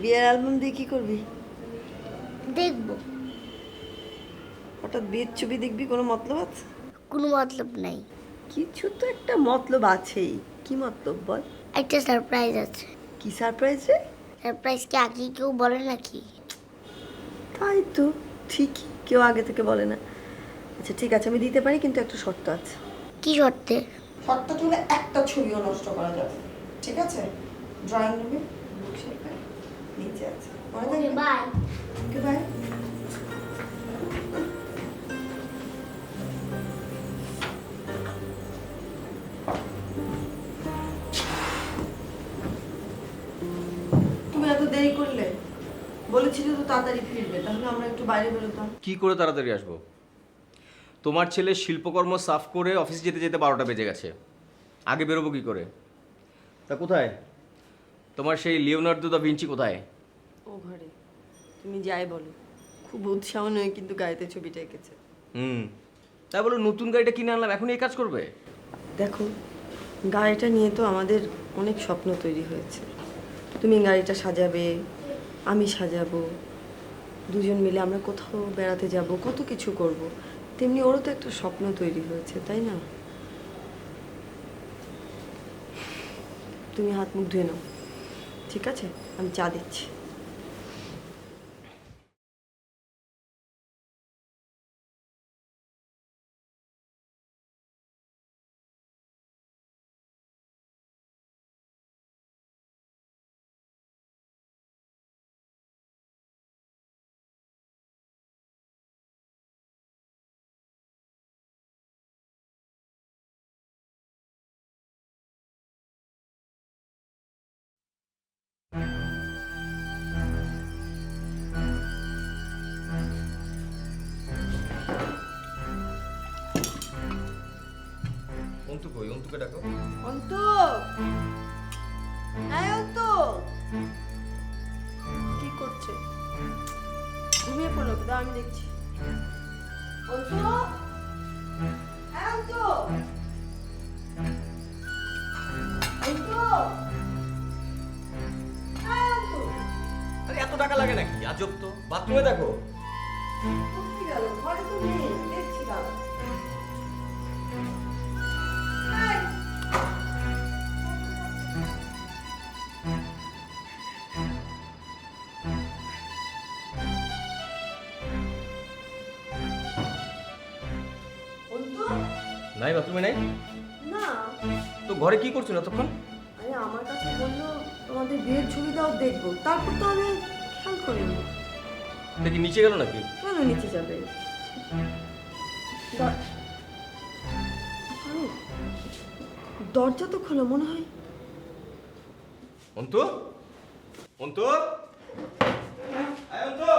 বিয়ের অ্যালবাম দিয়ে কি করবি? দেখবো। হঠাৎ বিয়ের ছবি দেখবি, কোনো মতলব আছে? কোনো মতলব নাই। কিছু তো একটা মতলব আছেই। কি মতলব বল? একটা সারপ্রাইজ আছে। কি সারপ্রাইজ রে? সারপ্রাইজ কি আগে কেউ বলে নাকি? তাই তো, ঠিকই, কেউ আগে থেকে বলে না। আচ্ছা ঠিক আছে, আমি দিতে পারি, কিন্তু একটা শর্ত আছে। কি শর্তে? শর্তটা হলে একটা ছবিও নষ্ট করা যাবে, ঠিক আছে? ড্রয়িং রুমে বুক শেলফে নিচে আছে, মনে থাকবে? বাই। Okay bye. তুমি এত দেরি করলে, বলেছিলে তো তাড়াতাড়ি ফিরবে, তাহলে আমরা একটু বাইরে বেরোতাম। কি করে তাড়াতাড়ি আসবো? তোমার ছেলে শিল্পকর্ম সাফ করে অফিস যেতে যেতে 12টা বেজে গেছে। আগে বেরোবো কি করে? তা কোথায় তোমার সেই লিওনার্দো দা ভিঞ্চি কোথায়? ও ঘরে। তুমি যাই বলো, খুব উৎসাহ নয় কিন্তু গাড়িতে ছবিটা এঁকেছে। তাই বলো নতুন গাড়িটা কিনে আনলাম, এখন এই কাজ করবে? দেখো, গাড়িটা নিয়ে তো আমাদের অনেক স্বপ্ন তৈরি হয়েছে। তুমি গাড়িটা সাজাবে, আমি সাজাবো, দুজন মিলে আমরা কোথাও বেড়াতে যাব, কত কিছু করব। তেমনি ওরও তো একটা স্বপ্ন তৈরি হয়েছে, তাই না? তুমি হাত মুখ ধুয়ে নাও, ঠিক আছে? আমি চা দিচ্ছি। অন্তু কই? অন্তুকে ডাকো। অন্তু, হ্যাঁ অন্তু, কি করছে? ঘুমিয়ে পড়লো, দাও আমি দেখছি। অন্তু, হ্যাঁ অন্তু, অন্তু, হ্যাঁ অন্তু। আরে এত টাকা লাগে নাকি? আজব তো, বাথরুমে দেখো। কোথায় গেল? ঘরে তো নেই, দেখছি দাও। অন্তু, নাই, বাথরুমে নাই। না। তো ঘরে কি করছো এতক্ষণ? আরে আমার কাছে বললো তোমাদের বিয়ের ছবি দাও, দেখবো। তারপর তো আমি খেয়াল করিনি। দেখি নিচে গেল নাকি? কেন নিচে যাবে? আরে, দরজা তো খোলা মনে হয়। অন্তু? অন্তু? আয় অন্তু?